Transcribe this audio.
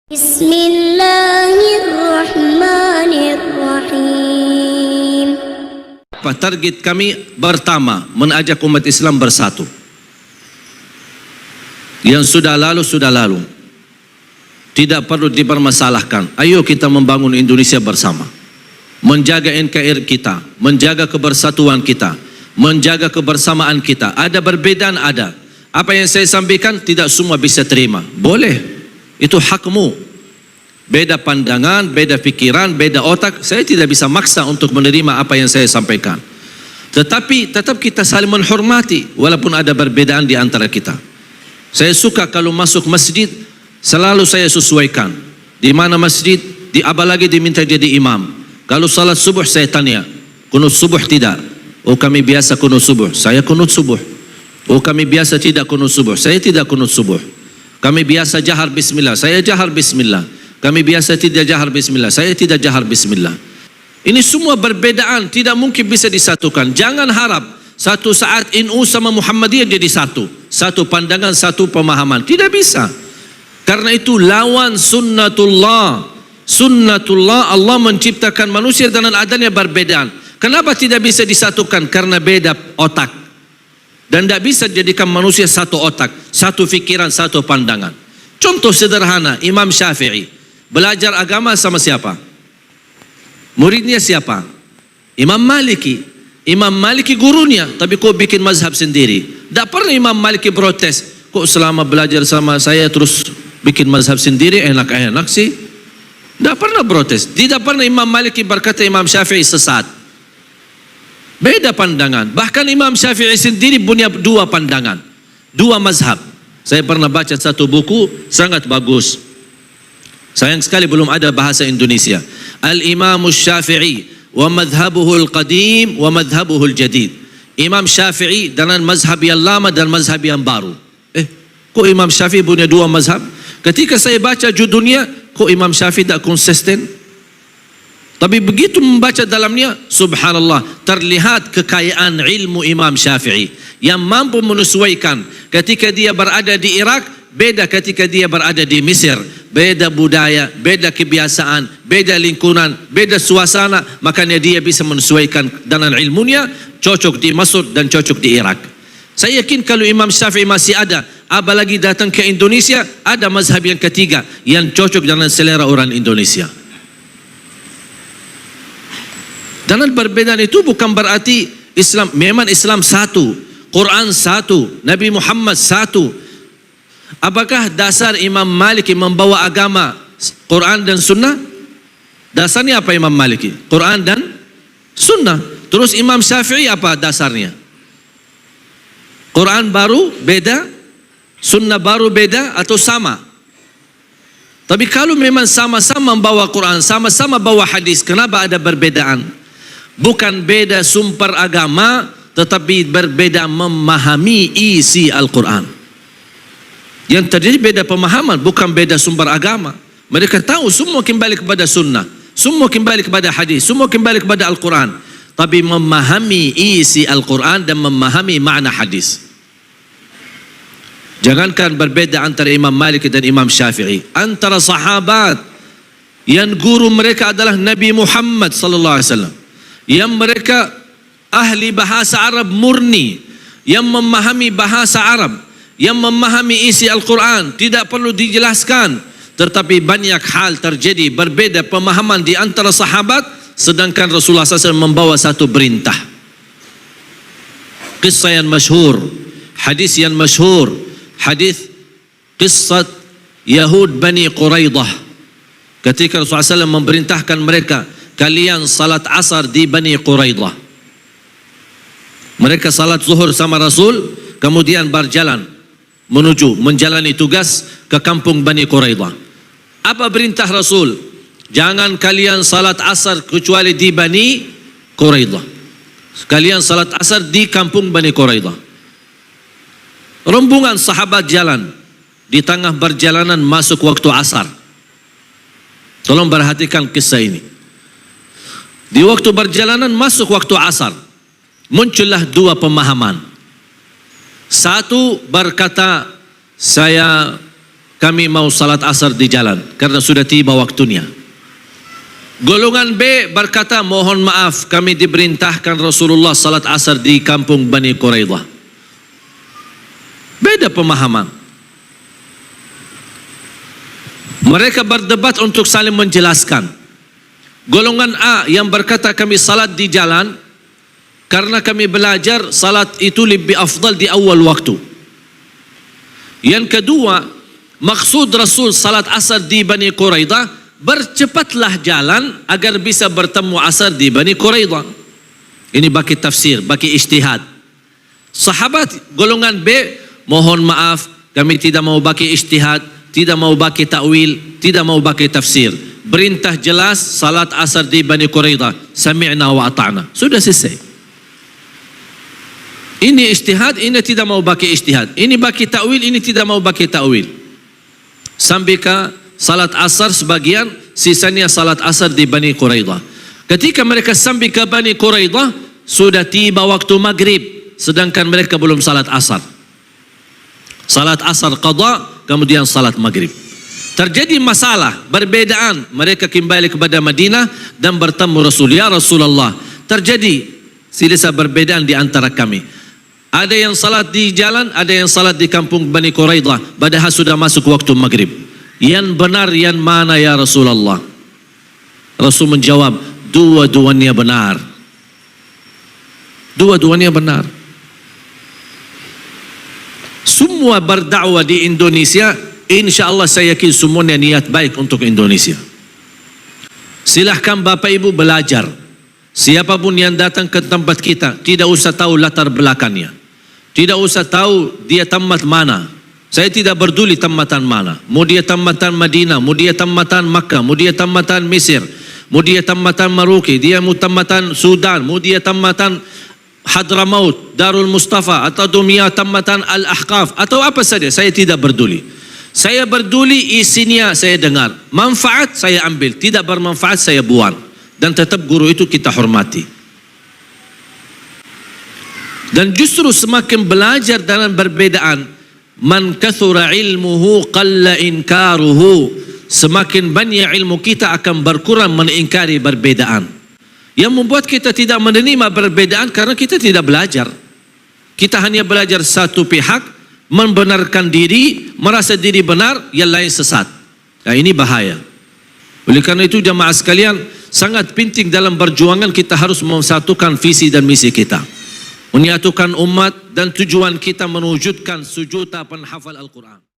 Bismillahirrahmanirrahim. Target kami pertama mengajak umat Islam bersatu. Yang sudah lalu, tidak perlu dipermasalahkan. Ayo kita membangun Indonesia bersama, menjaga NKRI kita, menjaga kebersatuan kita, menjaga kebersamaan kita. Ada perbedaan, ada. Apa yang saya sampaikan tidak semua bisa terima. Boleh, itu hakmu. Beda pandangan, beda pikiran, beda otak. Saya tidak bisa maksa untuk menerima apa yang saya sampaikan. Tetapi tetap kita saling menghormati walaupun ada perbedaan di antara kita. Saya suka kalau masuk masjid, selalu saya sesuaikan. Di mana masjid, apalagi diminta jadi imam. Kalau salat subuh saya tanya, kunut subuh tidak? Oh kami biasa kunut subuh, saya kunut subuh. Oh kami biasa tidak kunut subuh, saya tidak kunut subuh. Kami biasa jahar bismillah, saya jahar bismillah. Kami biasa tidak jahar bismillah, saya tidak jahar bismillah. Ini semua perbedaan, tidak mungkin bisa disatukan. Jangan harap satu saat NU sama Muhammadiyah jadi satu. Satu pandangan, satu pemahaman. Tidak bisa. Karena itu lawan sunnatullah. Sunnatullah, Allah menciptakan manusia dengan adanya perbedaan. Kenapa tidak bisa disatukan? Karena beda otak. Dan tidak bisa jadikan manusia satu otak, satu fikiran, satu pandangan. Contoh sederhana, Imam Syafi'i belajar agama sama siapa? Muridnya siapa? Imam Maliki. Imam Maliki gurunya, tapi kok bikin mazhab sendiri? Tak pernah Imam Maliki protes. Kok selama belajar sama saya terus bikin mazhab sendiri, enak-enak sih? Tak pernah protes. Tidak pernah Imam Maliki berkata Imam Syafi'i sesat. Beda pandangan. Bahkan Imam Syafi'i sendiri punya dua pandangan, dua mazhab. Saya pernah baca satu buku sangat bagus. Sayang sekali belum ada bahasa Indonesia. Al-Imam Syafi'i wa madhabuhu al-qadim wa madhabuhu al-jadid. Imam Syafi'i dengan mazhab yang lama dan mazhab yang baru. Kok Imam Syafi'i punya dua mazhab? Ketika saya baca judulnya, kok Imam Syafi'i tak konsisten? Tapi begitu membaca dalamnya, subhanallah, terlihat kekayaan ilmu Imam Syafi'i yang mampu menyesuaikan. Ketika dia berada di Irak, beda ketika dia berada di Mesir. Beda budaya, beda kebiasaan, beda lingkungan, beda suasana. Makanya dia bisa menyesuaikan dengan ilmunya, cocok di Mesir dan cocok di Irak. Saya yakin kalau Imam Syafi'i masih ada, apalagi datang ke Indonesia, ada mazhab yang ketiga yang cocok dengan selera orang Indonesia. Dan perbedaan itu bukan berarti Islam, memang Islam satu, Quran satu, Nabi Muhammad satu. Apakah dasar Imam Maliki membawa agama Quran dan Sunnah? Dasarnya apa Imam Maliki? Quran dan Sunnah. Terus Imam Syafi'i apa dasarnya? Quran baru beda, Sunnah baru beda atau sama? Tapi kalau memang sama-sama membawa Quran, sama-sama bawa hadis, kenapa ada perbedaan? Bukan beda sumber agama, tetapi berbeda memahami isi Al-Quran. Yang terjadi beda pemahaman, bukan beda sumber agama. Mereka tahu semua kembali kepada sunnah, semua kembali kepada hadis, semua kembali kepada Al-Quran. Tapi memahami isi Al-Quran dan memahami makna hadis. Jangankan berbeda antara Imam Malik dan Imam Syafi'i, antara sahabat yang guru mereka adalah Nabi Muhammad sallallahu alaihi wasallam, yang mereka ahli bahasa Arab murni, yang memahami bahasa Arab, yang memahami isi Al-Quran, tidak perlu dijelaskan. Tetapi banyak hal terjadi berbeda pemahaman di antara sahabat, sedangkan Rasulullah SAW membawa satu perintah. Kisah yang masyhur, hadis yang masyhur, hadis kisah Yahud Bani Quraidah. Ketika Rasulullah SAW memerintahkan mereka, kalian salat asar di Bani Quraidah. Mereka salat zuhur sama Rasul, kemudian berjalan menuju menjalani tugas ke kampung Bani Quraidah. Apa perintah Rasul? Jangan kalian salat asar kecuali di Bani Quraidah. Kalian salat asar di kampung Bani Quraidah. Rombongan sahabat jalan, di tengah perjalanan masuk waktu asar. Tolong perhatikan kisah ini. Di waktu perjalanan masuk waktu asar, muncullah dua pemahaman. Satu berkata, saya kami mau salat asar di jalan karena sudah tiba waktunya. Golongan B berkata, mohon maaf, kami diperintahkan Rasulullah salat asar di kampung Bani Quraidah. Beda pemahaman. Mereka berdebat untuk saling menjelaskan. Golongan A yang berkata kami salat di jalan karena kami belajar salat itu lebih afdal di awal waktu. Yang kedua, maksud Rasul salat asar di Bani Quraidah, bercepatlah jalan agar bisa bertemu asar di Bani Quraidah. Ini bagi tafsir, bagi ijtihad. Sahabat golongan B, mohon maaf, kami tidak mau bagi ijtihad, tidak mau bagi ta'wil, tidak mau bagi tafsir. Perintah jelas salat asar di Bani Quraidah. Sami'na wa ata'na. Sudah selesai. Ini ijtihad, ini tidak mau bagi ijtihad. Ini bagi ta'wil, ini tidak mau bagi ta'wil. Sampai ke salat asar sebagian, sisanya salat asar di Bani Quraidah. Ketika mereka sampai ke Bani Quraidah, sudah tiba waktu maghrib, sedangkan mereka belum salat asar. Salat asar qada, kemudian salat maghrib. Terjadi masalah, perbedaan. Mereka kembali kepada Madinah dan bertemu Rasul. Ya Rasulullah, terjadi silsilah perbedaan di antara kami. Ada yang salat di jalan, ada yang salat di kampung Bani Quraidah, padahal sudah masuk waktu maghrib. Yang benar yang mana ya Rasulullah? Rasul menjawab, dua-duanya benar. Dua-duanya benar. Semua berdakwah di Indonesia, insya Allah saya yakin semuanya niat baik untuk Indonesia. Silahkan Bapak Ibu belajar. Siapapun yang datang ke tempat kita, tidak usah tahu latar belakangnya. Tidak usah tahu dia tamat mana. Saya tidak peduli tamatan mana. Mau dia tamatan Madinah, mau dia tamatan Makkah, mau dia tamatan Mesir, mau dia tamatan Maroke, dia mau tamatan Sudan, mau dia tamatan Hadramaut, Darul Mustafa, atau dunia tamatan Al-Ahqaf, atau apa saja, saya tidak peduli. Saya peduli isinya saya dengar. Manfaat saya ambil, tidak bermanfaat saya buang. Dan tetap guru itu kita hormati. Dan justru semakin belajar dalam perbedaan, man kathura ilmuhu qalla inkaruhu, semakin banyak ilmu kita akan berkurang mengingkari perbedaan. Yang membuat kita tidak menerima perbedaan karena kita tidak belajar. Kita hanya belajar satu pihak, membenarkan diri, merasa diri benar, yang lain sesat. Nah, ini bahaya. Oleh karena itu jamaah sekalian, sangat penting dalam perjuangan kita harus mensatukan visi dan misi kita, menyatukan umat dan tujuan kita mewujudkan sejuta penghafal Al-Quran.